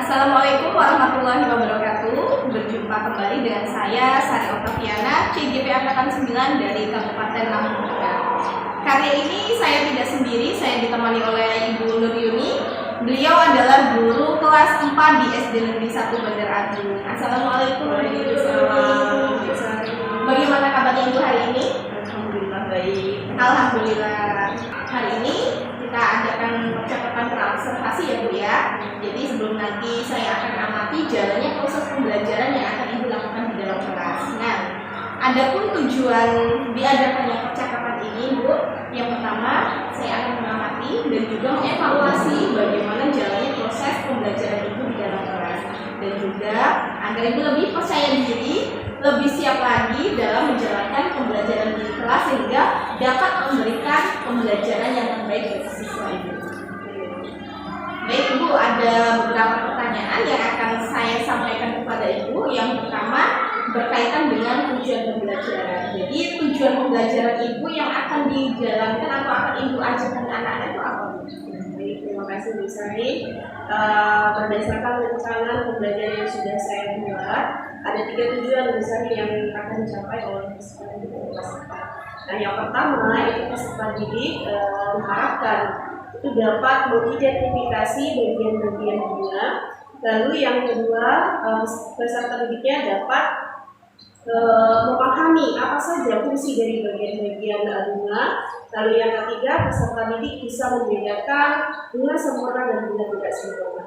Assalamualaikum warahmatullahi wabarakatuh. Berjumpa kembali dengan saya Sari Oktaviana, CGP Angkatan 9 dari Kabupaten Lampung Tengah. Kali ini saya tidak sendiri, saya ditemani oleh Ibu Nur Yuni. Beliau adalah guru kelas 4 di SD Negeri 1 Bandar Agung. Assalamualaikum warahmatullahi wabarakatuh. Bagaimana kabarnya Ibu hari ini? Alhamdulillah baik. Alhamdulillah. Hari ini kita adakan percakapan praobservasi ya Bu ya. Jadi sebelum nanti saya akan amati jalannya proses pembelajaran yang akan Ibu lakukan di dalam kelas. Nah, adapun tujuan diadakannya percakapan ini Bu, yang pertama saya akan mengamati dan juga mengevaluasi bagaimana jalannya proses pembelajaran Ibu di dalam kelas, dan juga agar Ibu lebih percaya diri, lebih siap lagi dalam menjalankan pembelajaran di kelas sehingga dapat memberikan pembelajaran yang terbaik bagi siswa Ibu. Baik Ibu, ada beberapa pertanyaan yang akan saya sampaikan kepada Ibu. Yang pertama berkaitan dengan tujuan pembelajaran. Jadi tujuan pembelajaran Ibu yang akan dijalankan atau akan Ibu ajarkan anak-anak itu apa? Baik, terima kasih Bu Sari. Berdasarkan rencana pembelajaran yang sudah saya buat, ada 3 tujuan besar yang akan dicapai oleh peserta didik kelas 4. Nah, yang pertama itu peserta didik diharapkan itu dapat mengidentifikasi bagian-bagian bunga. Lalu yang kedua, peserta didiknya dapat memahami apa saja fungsi dari bagian-bagian bunga. Lalu yang ketiga, peserta didik bisa membedakan bunga sempurna dan bunga tidak sempurna.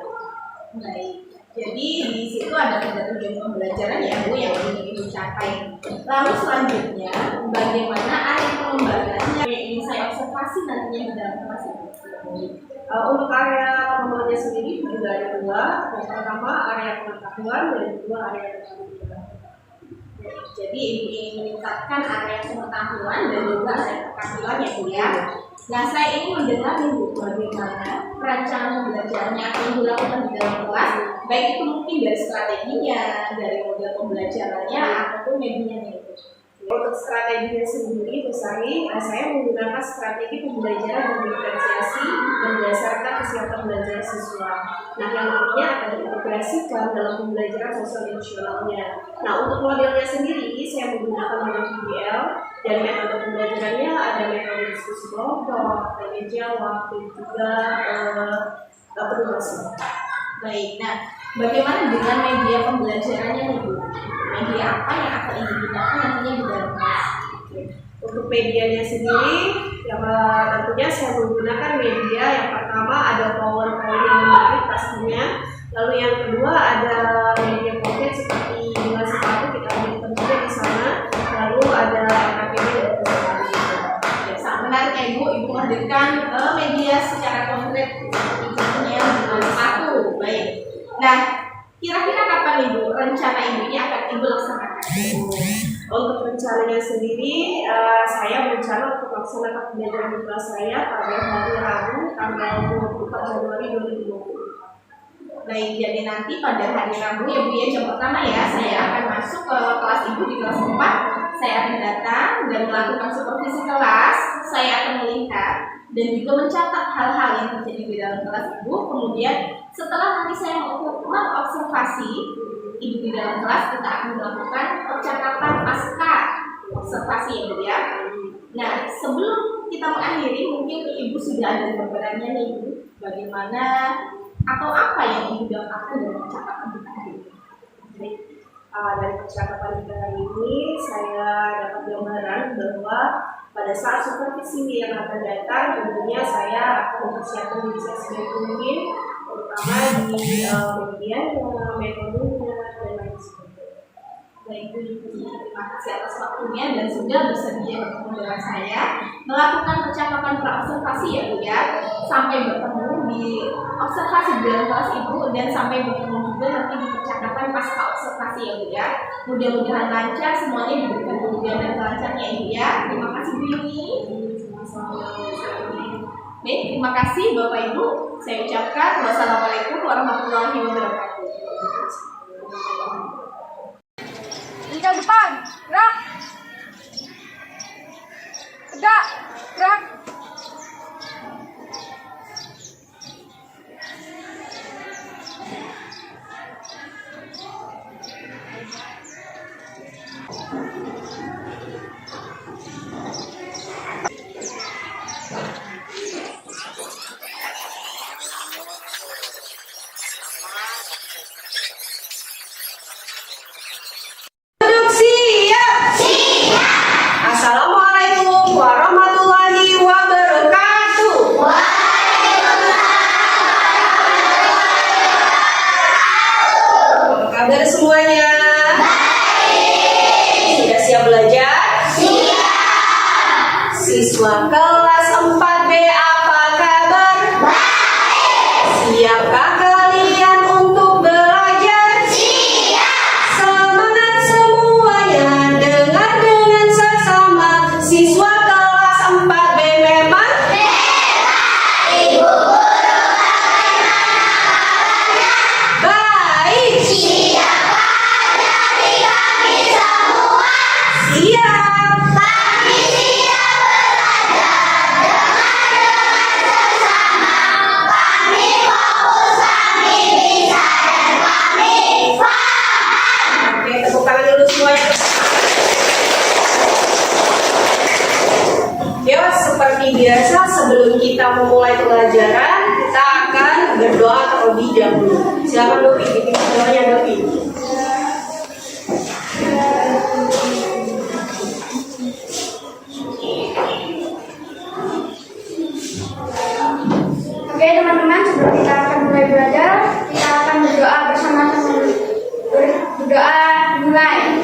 Baik. Jadi di situ ada 3 tujuan pembelajaran ya Bu yang ingin Ibu capai. Lalu selanjutnya bagaimana area pengembangannya yang ingin saya observasi nantinya di dalam kelas ini? Untuk area pengembangannya sendiri juga ada 2. Yang pertama area pengetahuan dan kedua area pengetahuan. Jadi Ibu ingin meningkatkan area pengetahuan dan juga area pengetahuan ya Bu ya. Nah, saya ingin mendengar Ibu bagaimana perencanaan pembelajarannya akan Ibu lakukan di dalam kelas, baik itu mungkin dari strateginya, dari model pembelajarannya, ataupun medianya itu. Untuk strateginya sendiri, Busari, saya menggunakan strategi pembelajaran diferensiasi berdasarkan kesiapan belajar siswa. Nah, yang nantinya akan diintegrasikan dalam pembelajaran sosial emosionalnya. Nah, untuk modelnya sendiri, saya menggunakan model PBL, dan metode pembelajarannya ada metode diskusi kelompok, tanya jawab, dan juga penugasan. Baik, nah bagaimana dengan media pembelajarannya nih Bu? Media apa yang akan Ibu gunakan nantinya di dalam kelas? Untuk medianya sendiri, yang tentunya saya menggunakan media yang pertama ada PowerPoint yang menarik pastinya. Lalu yang kedua ada media konkret seperti bunga sepatu, kita ambil tentunya di sana. Lalu ada KPD dan peserta. Sangat menarik ya Ibu, Ibu hadirkan media secara konkret seperti contohnya bunga sepatu. Baik. Nah, kira-kira kapan Ibu rencana Ibu ini akan Ibu laksanakan? Untuk rencananya sendiri, saya berencana untuk melaksanakan pembelajaran di kelas saya pada hari Rabu tanggal 24 Januari 2020. Baik, jadi nanti pada hari Rabu ya Bu ya, jam pertama ya, saya akan masuk ke kelas Ibu di kelas 4. Saya akan datang dan melakukan supervisi kelas. Saya akan melihat dan juga mencatat hal-hal yang terjadi di dalam kelas Ibu. Kemudian setelah nanti saya mengobservasi Ibu di dalam kelas, kita akan melakukan percakapan pasca observasi ya Bu ya. Nah, sebelum kita mengakhiri, mungkin Ibu sudah ada gambarannya nih Ibu, bagaimana atau apa yang Ibu dapatkan dari percakapan kita hari ini? Dari percakapan kita hari ini, saya dapat gambaran bahwa pada saat supervisi yang akan datang, tentunya saya akan mempersiapkan diri saya sebaik mungkin, terutama di media, metodenya, dan lain sebagainya. Baik Bu, terima kasih atas waktunya dan sudah bersedia bertemu dengan saya melakukan percakapan praobservasi ya Bu ya. Sampai bertemu di observasi di dalam kelas Ibu dan sampai bertemu juga nanti di percakapan pasca observasi ya Bu ya. Mudah-mudahan lancar, semuanya diberikan kemudian dan kelancarnya Ibu ya. Terima kasih Bu Yuni. Baik, terima kasih Bapak Ibu. Saya ucapkan wassalamualaikum warahmatullahi wabarakatuh. Tinggal depan, gerak. Tegak, gerak. sebelum kita memulai pelajaran, kita akan berdoa terlebih dahulu. Silakan Dovi, bikin doanya Dovi. Oke teman-teman, sebelum kita akan mulai belajar, kita akan berdoa bersama-sama. Berdoa mulai.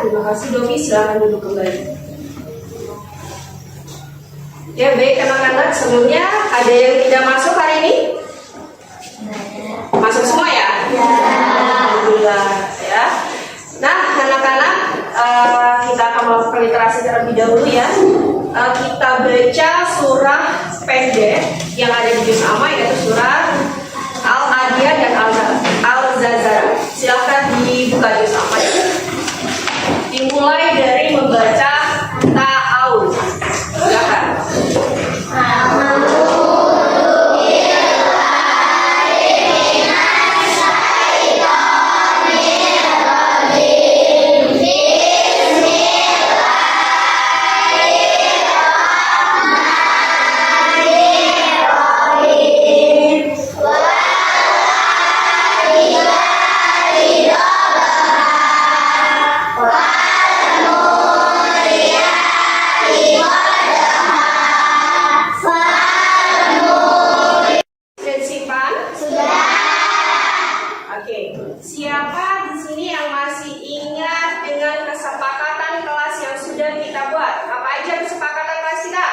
Terima kasih Dovi, silakan duduk kembali. Ya baik anak-anak, sebelumnya ada yang tidak masuk hari ini? Masuk semua ya? Alhamdulillah ya. Nah anak-anak, kita akan melakukan literasi terlebih dahulu ya. Kita baca surah pendek yang ada di juz amma, yaitu surah Al-Adiyah dan Al-Zalzalah. Silakan dibuka juz amma ya. Dimulai dari membaca ta'awuz. Silakan. Siapa di sini yang masih ingat dengan kesepakatan kelas yang sudah kita buat? Apa aja kesepakatan kelas kita?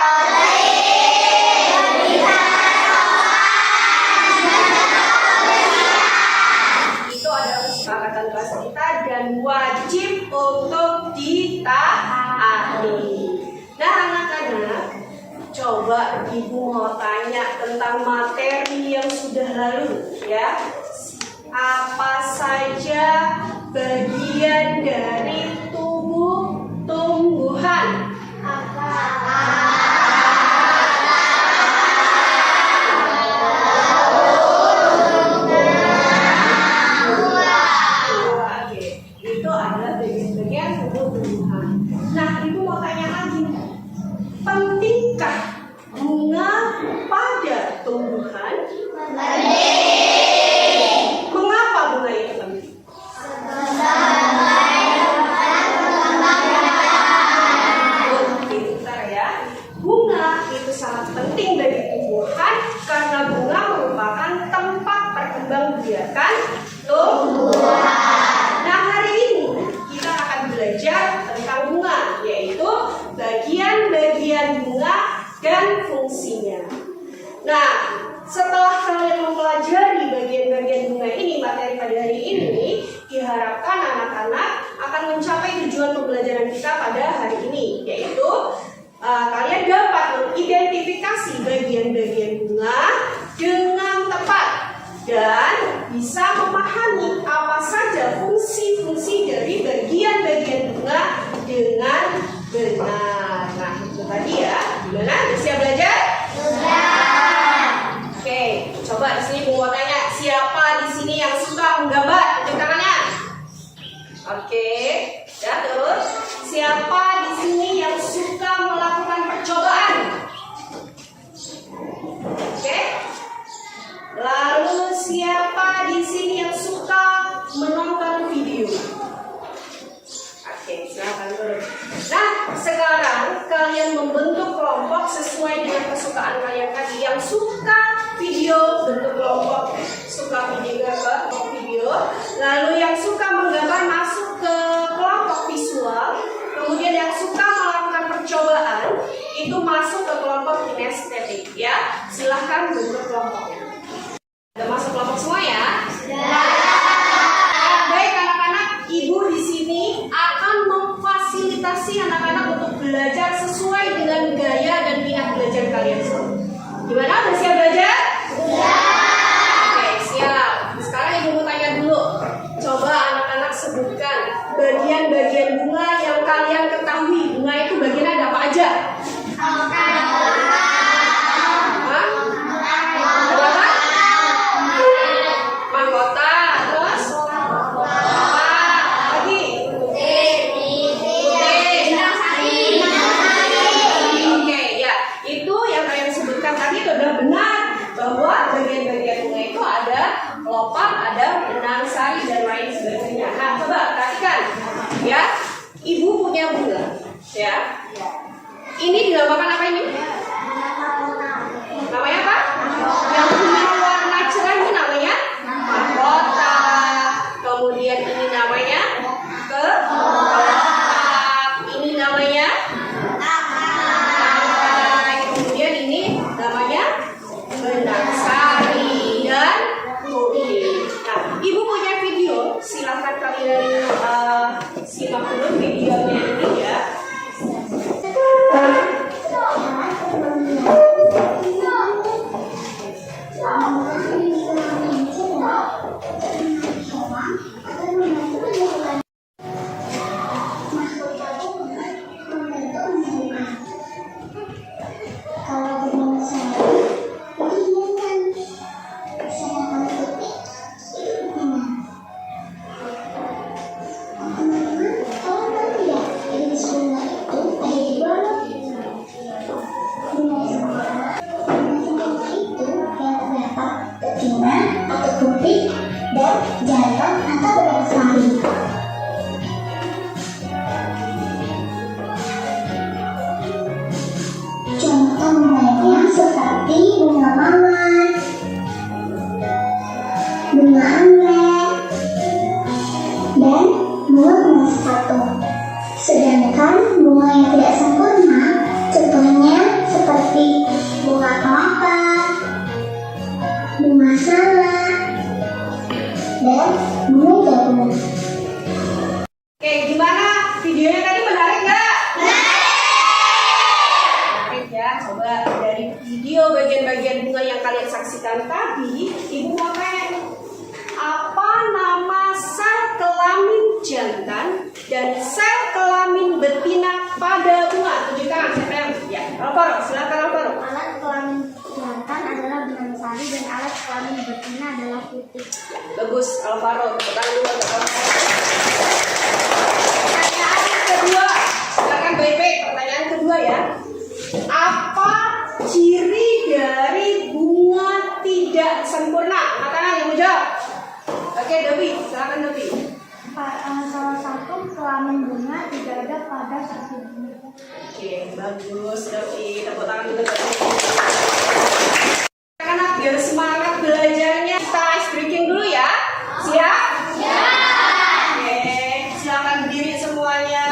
Itu adalah kesepakatan kelas kita dan wajib untuk ditaati. Nah anak-anak, coba ibu mau tanya tentang materi yang sudah lalu ya. Apa saja bagian dari tubuh tumbuhan? Itu adalah bagian-bagian tubuh tumbuhan. Nah, ibu mau tanya lagi, pentingkah bunga pada tumbuhan? Mengapa bunga itu penting? Pintar ya. Bunga itu sangat penting bagi tumbuhan karena bunga merupakan tempat perkembangbiakan tumbuhan. Nah hari ini kita akan belajar tentang bunga, yaitu bagian-bagian bunga dan fungsinya. Nah, setelah kalian mempelajari bagian-bagian bunga ini, materi pada hari ini, diharapkan anak-anak akan mencapai tujuan pembelajaran kita pada hari ini, yaitu kalian dapat mengidentifikasi bagian-bagian bunga dengan tepat dan bisa memahami apa saja fungsi-fungsi dari bagian-bagian bunga dengan benar. Nah, itu tadi ya. Gimana? Siap belajar? Oke, coba di sini mau tanya, siapa di sini yang suka menggambar? Tunjuk tangannya. Oke, ya terus siapa di sini yang suka melakukan percobaan? Oke. Lalu siapa di sini yang suka menonton video? Oke, silakan dulu. Nah, sekarang kalian membentuk kelompok sesuai dengan kesukaan kalian tadi. Yang suka video bentuk kelompok suka video, lalu yang suka menggambar kalian semua. Gimana? Udah siap belajar? Oke, siap. Sekarang ibu mau tanya dulu. Coba anak-anak sebutkan bagian-bagian bunga yang kalian ketahui. Bunga itu bagian ada apa aja? Mahkota, terus lagi. Oke, ya itu yang kalian sebutkan tadi itu adalah benar bahwa bagian-bagian bunga itu ada kelopak, ada benang sari dan lain sebagainya. Nah, coba perhatikan, ya, ibu punya bunga, ya. Ini dinamakan apa ini? Namanya apa? Yang punya warna cerah ini namanya mahkota. Kemudian ini namanya kelopak. Ini namanya tangkai. Kemudian ini namanya benang sari dan kuning. Nah, ibu punya video. Silakan kalian simak dulu videonya ini ya. Contoh bunganya seperti bunga mawar, bunga anggrek, dan bunga sepatu. Sedangkan bunga yang tidak sempurna, contohnya seperti bunga kelapa, bunga salak, dan bunga jagung. Oke, gimana? Videonya tadi menarik nggak? Menarik ya. Coba dari video bagian-bagian bunga yang kalian saksikan tadi, ibu mau tanya, apa nama sel kelamin jantan dan sel kelamin betina pada bunga? Tunjukkan siapa yang? Ya, Alvaro, silakan Alvaro. Alat kelamin jantan adalah benang sari dan alat kelamin betina adalah putih. Bagus, Alvaro. Tepuk tangan dulu untuk Alvaro. Pertanyaan kedua, silakan baik-baik. Pertanyaan kedua ya. Apa ciri dari bunga tidak sempurna? Makanan yang mau jawab. Oke, Devi, silakan Devi. Salah satu kelamin bunga tidak ada pada satu bunga. Oke, bagus Devi. Tepuk tangan dulu Devi. Anak-anak biar semangat belajarnya. Kita ice breaking dulu ya. Siap? Oke, silakan berdiri semuanya.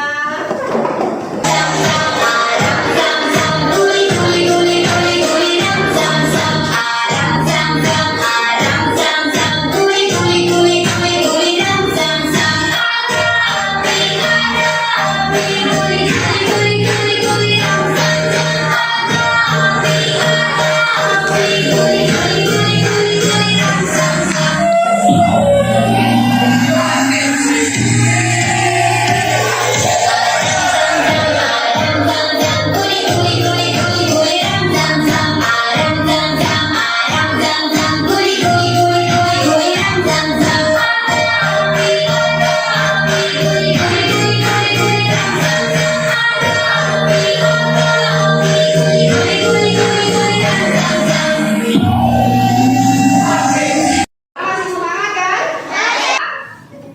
Masih semangat kan?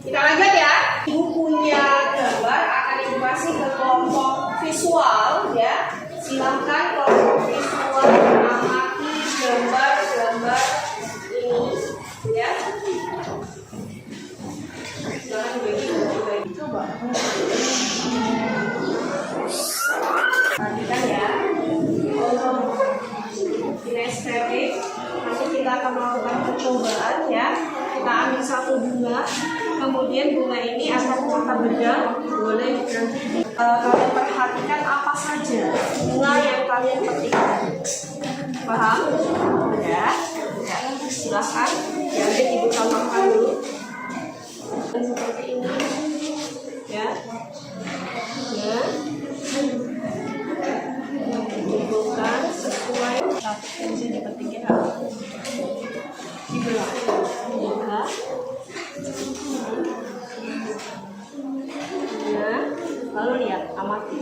Kita lanjut ya. Ibu punya gambar akan ibu kasih ke kelompok visual ya. Silakan kelompok visual mengamati gambar-gambar ini ya. Silakan bagi. Coba. Perhatikan ya. Untuk kinestetik nanti kita akan melakukan percobaan ya. Kita ambil satu bunga, kemudian bunga ini akan kita bedah. Boleh nanti kalian perhatikan apa saja bunga yang kalian petikkan. Paham? Ya, ya. Silahkan. Ya, jadi ibu tambahkan dulu. Dan seperti ini, ya, ya. Kumpulkan sesuai yang bisa dipetikkan. Dibelah, dibelah. Nah, lalu lihat, amati.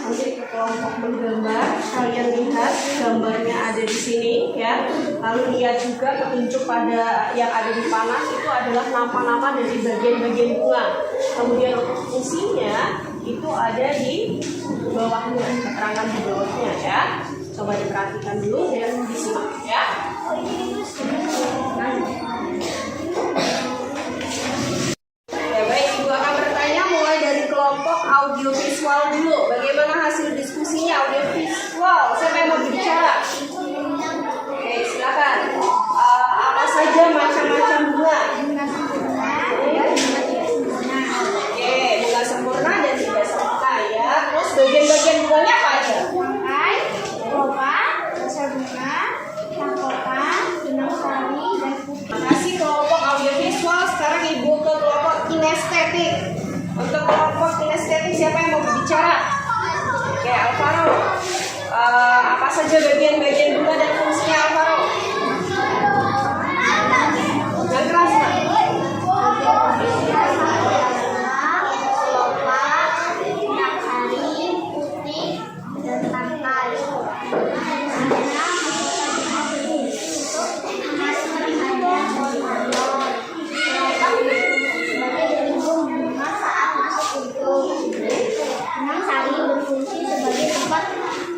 Nanti kelompok menggambar, kalian lihat gambarnya ada di sini, ya. Lalu lihat juga petunjuk pada yang ada di panas itu adalah nama-nama dari bagian-bagian bunga. Kemudian untuk fungsinya itu ada di bawahnya, keterangan di bawahnya, ya. Coba diperhatikan dulu dan disimak, ya. Ya baik, ibu akan bertanya mulai dari kelompok audiovisual dulu. Bagaimana hasil diskusinya audiovisual? Siapa yang mau bicara? Oke, silakan. Apa saja macam-macam bunga? Oke, bunga sempurna dan tidak sempurna, ya. Terus bagian-bagian bunganya apa aja? Bangkai, kelopak, dasar bunga, mahkota, benang sari, dan putih. Terima kasih kelompok audiovisual. Sekarang ibu ke kelompok kinestetik. Untuk kelompok kinestetik siapa yang mau berbicara? Oke, Alvaro. Apa saja bagian-bagian bunga dan fungsinya Alvaro? Jangan keras, Pak. Kelopak, benang sari, putih, dan tangkai. Benang sari berfungsi sebagai tempat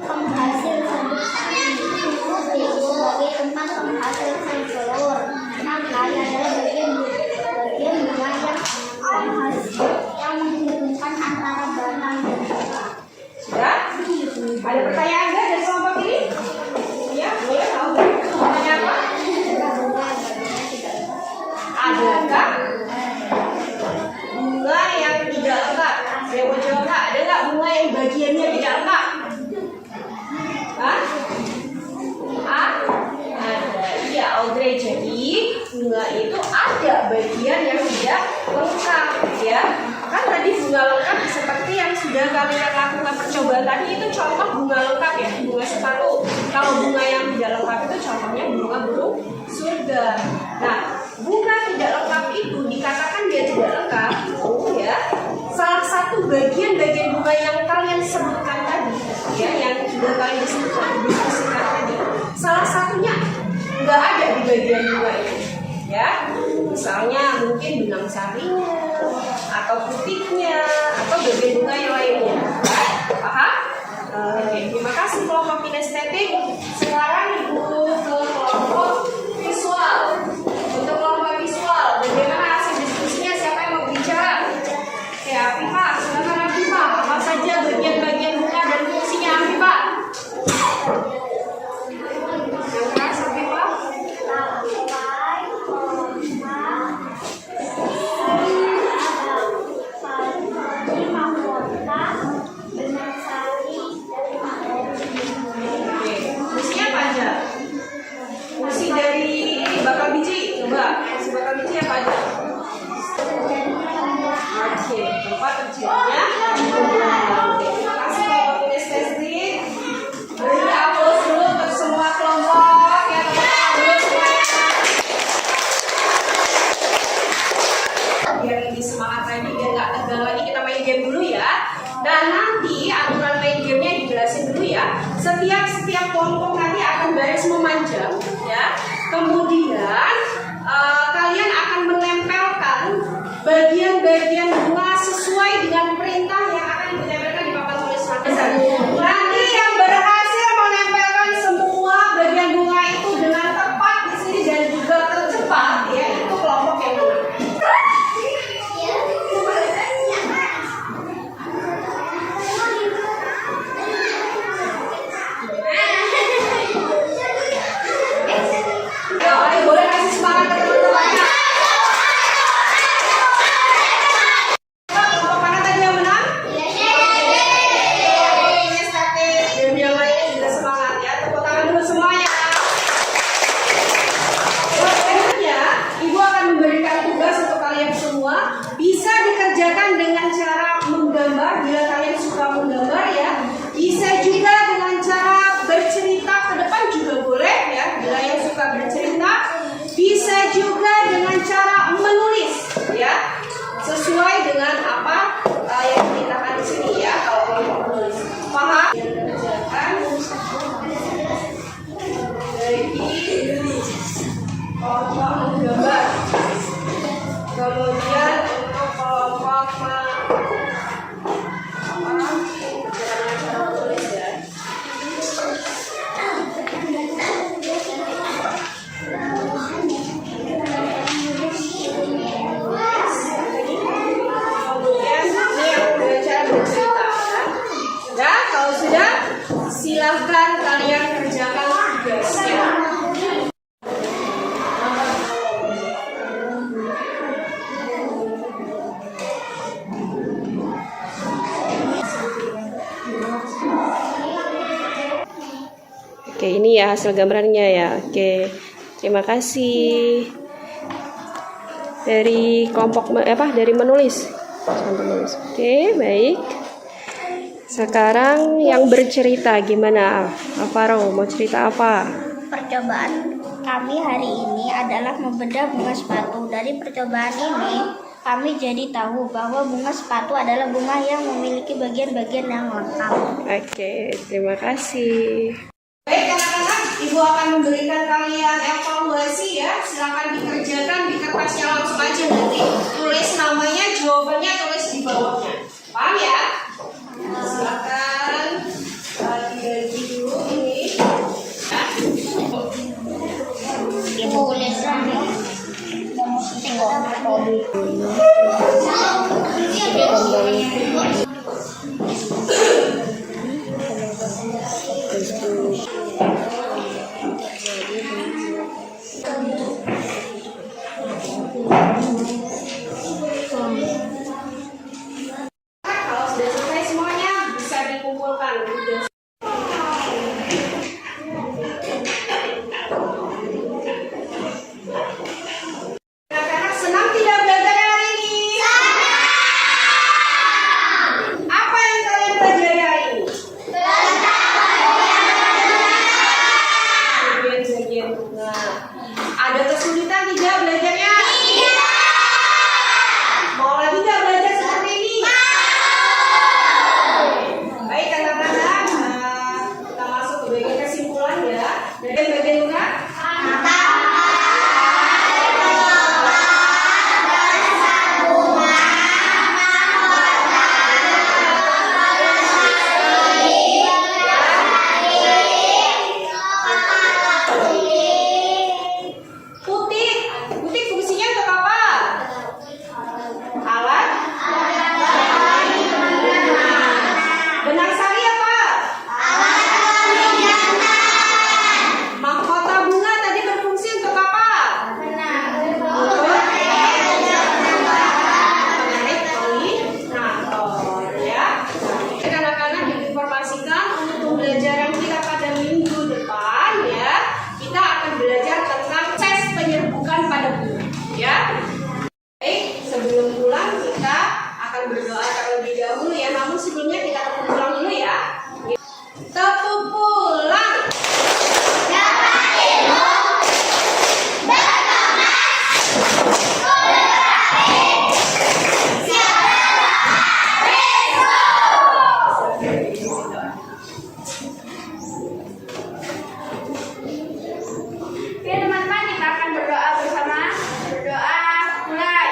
penghasil sumber sari, putih sebagai tempat penghasil sel telur, tangkai adalah bagian bunga yang menghubungkan antara batang dan buah. Sudah? Ada pertanyaan nggak dari kelompok ini? Ya, boleh tahu. Pertanyaan apa? Adakah bunga yang tidak lengkap? Saya mau jawab nggak? Ada nggak bunga yang bagiannya tidak lengkap? Hah? Ada. Iya, Audrey. Jadi bunga itu ada bagian yang tidak lengkap, ya. Kan tadi bunga lengkap seperti yang sudah kalian lakukan percobaan tadi itu contoh bunga lengkap, ya, bunga sepatu. Kalau bunga yang tidak lengkap itu contohnya bunga burung surga. Nah, bunga tidak lengkap itu dikatakan dia tidak lengkap, ya. Salah satu bagian-bagian bunga yang kalian sebutkan tadi, ya, yang sudah kalian diskusikan tadi, salah satunya nggak ada di bagian bunga ini, ya. Misalnya mungkin benang sarinya, atau putihnya, atau bagian bunga yang lainnya. Paham? Oke, terima kasih kelompok kinestetik. Sekarang ibu ke kelompok visual. Untuk kelompok visual, bagaimana hasil diskusinya? Siapa yang mau bicara? Oke, Afifah, silakan Afifah. Apa saja bagian-bagian bunga dan fungsinya Afifah? Yang keras Afifah? Fungsinya apa aja? Fungsi dari ini bakal biji, coba. Fungsi bakal biji apa aja? Oke, tempat terjadinya pembuangan. Terima kasih kelompok kinestetik. Beri aplaus dulu untuk semua kelompok, ya, teman-teman dulu semuanya. Biar lebih semangat lagi, biar nggak tegang lagi, kita main game dulu, ya. Dan nanti aturan main gamenya dijelasin dulu, ya. Setiap kelompok nanti akan baris memanjang, ya. Kemudian kalian akan menempelkan bagian-bagian bunga sesuai dengan perintah yang akan ditempelkan di papan tulis lapisan. Nanti yang berhasil menempelkan semua bagian bunga itu dengan tepat di sini dan juga tercepat, ya, itu kelompok yang menang. Boleh kasih semangat ke teman-temannya. dengan cara menggambar, bila kalian suka menggambar ya. Bisa juga dengan cara bercerita ke depan juga boleh ya, bila yang suka bercerita. Bisa juga dengan cara menulis ya, sesuai dengan apa yang diceritakan di sini ya. Kalau mau menulis, paham? Yang kerjakan dari kelompok menggambar. Kemudian untuk kelompok cara menulis ya. Silahkan kalian kerjakan tugasnya. Oke, ini ya hasil gambarannya ya. Oke, terima kasih dari kelompok dari menulis. Oke, baik. Sekarang yang bercerita gimana? Alvaro mau cerita apa? Percobaan kami hari ini adalah membedah bunga sepatu. Dari percobaan ini, kami jadi tahu bahwa bunga sepatu adalah bunga yang memiliki bagian-bagian yang lengkap. Oke, terima kasih. Baik anak-anak, Ibu akan memberikan kalian evaluasi ya. Silakan dikerjakan di kertasnya langsung aja nanti. Tulis namanya, jawabannya tulis di bawahnya. Paham ya? Silakan dibagi dulu ini. Ibu tulis Kalau sudah selesai semuanya bisa dikumpulkan. Anak-anak senang tidak belajar hari ini? Apa yang kalian pelajari hari ini? Bagian-bagian bunga. Ada kesulitan tidak belajarnya? Mau lagi nggak belajar seperti ini? Baik anak-anak, kita masuk ke bagian kesimpulan ya. Bagian bunga. Putih fungsinya untuk apa? Alat. Benang sari apa? Mahkota bunga tadi berfungsi untuk apa? Menarik polinator ya. Anak-anak diinformasikan untuk pembelajaran kita pada minggu depan ya. Kita akan belajar tentang tes penyerbukan pada bunga ya. Baik, sebelum pulang kita akan berdoa terlebih dahulu ya. Namun sebelumnya kita tepuk pulang dulu ya. Tepuk pulang. Oke teman-teman, kita akan berdoa bersama. Berdoa mulai.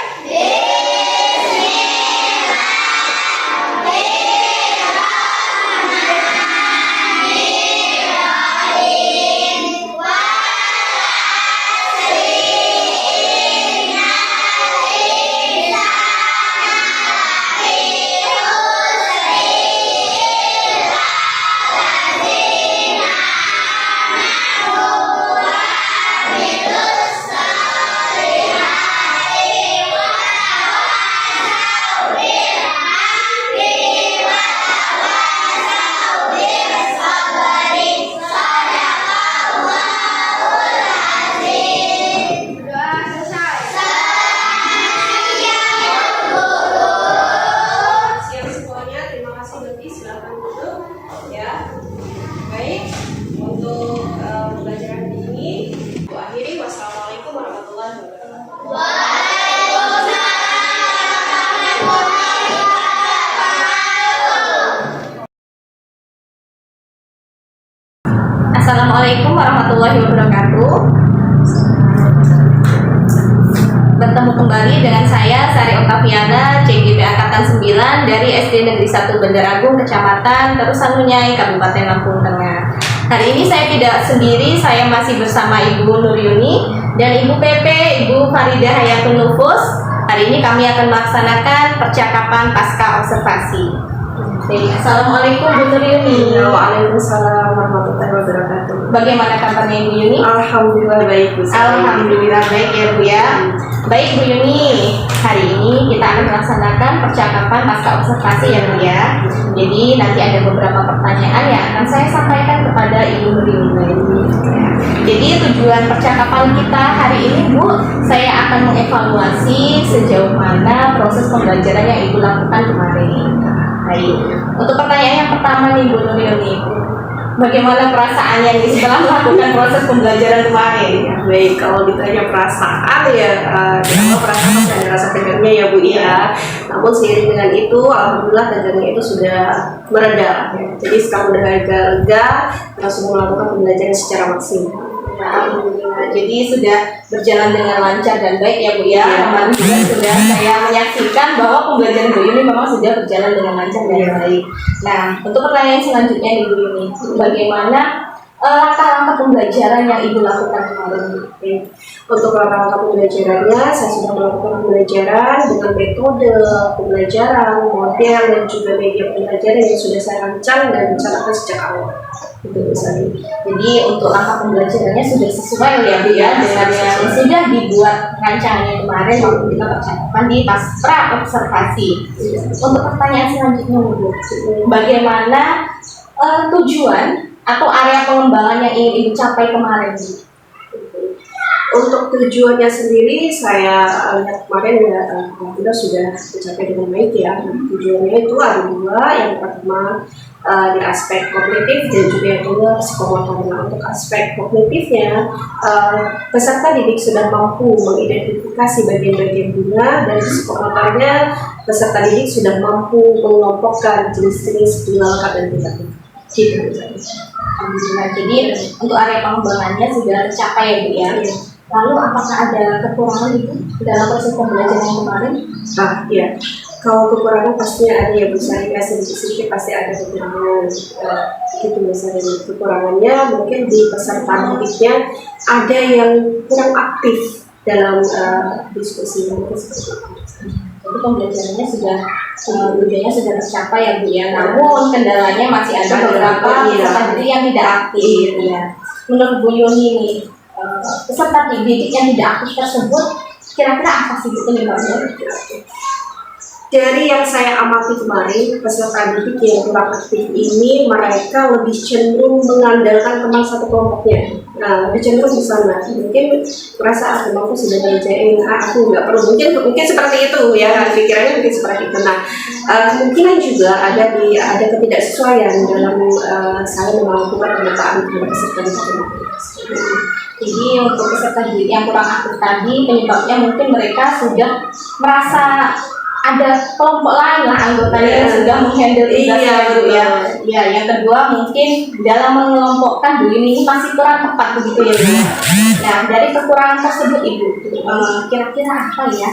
Bismillah. warahmatullahi wabarakatuh. Bertemu kembali dengan saya Sari Oktaviana, CGP Angkatan 9 dari SD Negeri 1 Bandar Agung, Kecamatan Terusan Munyai, Kabupaten Lampung Tengah. Hari ini saya tidak sendiri, saya masih bersama Ibu Nur Yuni dan Ibu PP, Ibu Faridah Hayatun Nufus. Hari ini kami akan melaksanakan percakapan pasca observasi. Assalamualaikum Bu Nur Yuni. Waalaikumsalam warahmatullahi wabarakatuh. Bagaimana kabarnya Ibu Yuni? Alhamdulillah baik Bu. Alhamdulillah baik ya Bu ya. Baik Bu Yuni, hari ini kita akan melaksanakan percakapan pasca observasi ya Bu ya. Jadi nanti ada beberapa pertanyaan yang akan saya sampaikan kepada Ibu Nur Yuni. Jadi tujuan percakapan kita hari ini Bu, saya akan mengevaluasi sejauh mana proses pembelajaran yang Ibu lakukan kemarin. Baik, untuk pertanyaan yang pertama nih Bu Nur Yuni, bagaimana perasaannya nih setelah melakukan proses pembelajaran kemarin? Ya, baik, kalau ditanya perasaan ya, kalau perasaan masih ada rasa tegangnya ya Bu ya. Namun seiring dengan itu, alhamdulillah tegangnya itu sudah mereda. Ya. Jadi sekarang udah agak lega, langsung melakukan pembelajaran secara maksimal. Alhamdulillah, jadi sudah berjalan dengan lancar dan baik ya Bu ya. Kemarin juga sudah saya menyaksikan bahwa pembelajaran Bu Yuni memang sudah berjalan dengan lancar dan baik. Nah, untuk pertanyaan selanjutnya nih Bu Yuni, bagaimana langkah-langkah pembelajaran yang Ibu lakukan kemarin? Untuk langkah-langkah pembelajarannya, saya sudah melakukan pembelajaran dengan metode pembelajaran, model, dan juga media pembelajaran yang sudah saya rancang dan rencanakan sejak awal. Itu misalnya. Jadi untuk langkah pembelajarannya sudah sesuai ya Bu ya dengan yang sudah dibuat rancangannya kemarin waktu kita percakapan di pasca observasi. Untuk pertanyaan selanjutnya Bu, bagaimana tujuan atau area pengembangan yang ingin Ibu capai kemarin Bu? Untuk tujuannya sendiri, saya lihat kemarin ya, alhamdulillah sudah mencapai dengan baik ya. Tujuannya itu ada dua, yang pertama di aspek kognitif dan juga yang kedua psikomotor. Nah, untuk aspek kognitifnya, peserta didik sudah mampu mengidentifikasi bagian-bagian bunga, dan psikomotornya peserta didik sudah mampu mengelompokkan jenis-jenis bunga lengkap dan tidak. Gitu. Alhamdulillah. Jadi untuk area pengembangannya sudah tercapai ya Bu ya. Lalu apakah ada kekurangan itu dalam proses pembelajaran yang kemarin? Iya. Kalau kekurangan pastinya ada ya Bu, saya sedikit pasti ada kekurangan. Gitu misalnya kekurangannya mungkin di peserta didiknya ada yang kurang aktif dalam diskusi mungkin seperti itu. Jadi pembelajarannya sudah tujuannya sudah tercapai ya Bu ya. Namun kendalanya masih ada beberapa peserta didik yang tidak aktif ya. Menurut Bu Yuni ini peserta didik yang tidak aktif tersebut kira-kira apa sih penyebabnya? Dari yang saya amati kemarin, peserta didik yang kurang aktif ini mereka lebih cenderung mengandalkan teman satu kelompoknya. Nah, lebih cenderung di sana. Mungkin merasa temanku sudah ngajarin, aku nggak perlu. Mungkin seperti itu ya, pikirannya mungkin seperti itu. Nah, kemungkinan juga ada ketidaksesuaian dalam saya melakukan pemetaan kepada peserta didik. Jadi untuk peserta didik yang kurang aktif tadi penyebabnya mungkin mereka sudah merasa ada kelompok lain lah anggotanya yang sudah menghandle tugasnya Bu ya. Ya, yang kedua mungkin dalam mengelompokkan Bu ini masih kurang tepat begitu ya Bu. Nah, dari kekurangan tersebut Ibu, kira-kira apa ya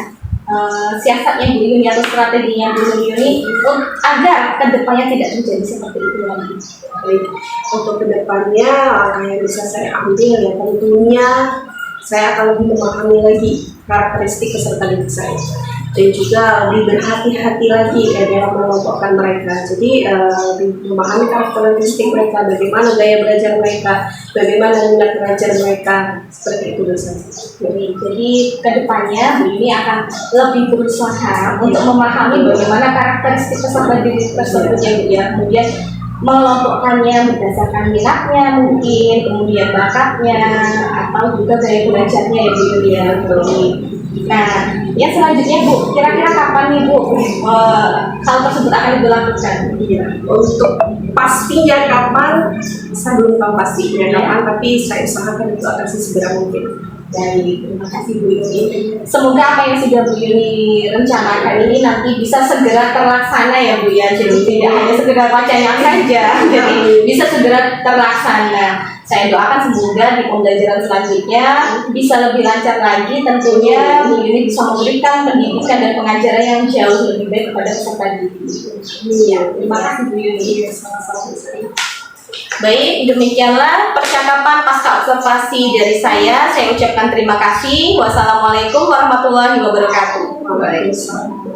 siasatnya Bu Yuni atau strateginya Bu Yuni agar kedepannya tidak terjadi seperti itu lagi? Baik, untuk kedepannya langkah yang bisa saya ambil ya tentunya saya akan lebih memahami lagi karakteristik peserta didik saya dan juga lebih berhati-hati lagi dalam mengelompokkan mereka. Jadi lebih memahami karakteristik mereka, bagaimana gaya belajar mereka, bagaimana minat belajar mereka, seperti itu dosennya. Jadi kedepannya Bu Yuni akan lebih berusaha untuk memahami bagaimana karakteristik peserta didik tersebut ya, kemudian mengelompokkannya berdasarkan minatnya mungkin, kemudian bakatnya atau juga gaya belajarnya ya Bu Yuni ya. Nah, yang selanjutnya Bu, kira-kira kapan nih Bu hal tersebut akan dilakukan? Untuk pastinya kapan, saya belum tahu pastinya kapan, tapi saya usahakan itu akan segera mungkin. Baik, terima kasih Bu Yuni. Semoga apa yang sudah Bu Yuni rencanakan ini nanti bisa segera terlaksana ya Bu ya. Jadi tidak hanya sekedar wacana saja, jadi bisa segera terlaksana. Saya doakan semoga di pembelajaran selanjutnya bisa lebih lancar lagi, tentunya Bu Yuni bisa memberikan pendidikan dan pengajaran yang jauh lebih baik kepada peserta didik. Terima kasih Bu Yuni. Baik, demikianlah percakapan pasca observasi dari saya. Saya ucapkan terima kasih. Wassalamualaikum warahmatullahi wabarakatuh. Waalaikumsalam.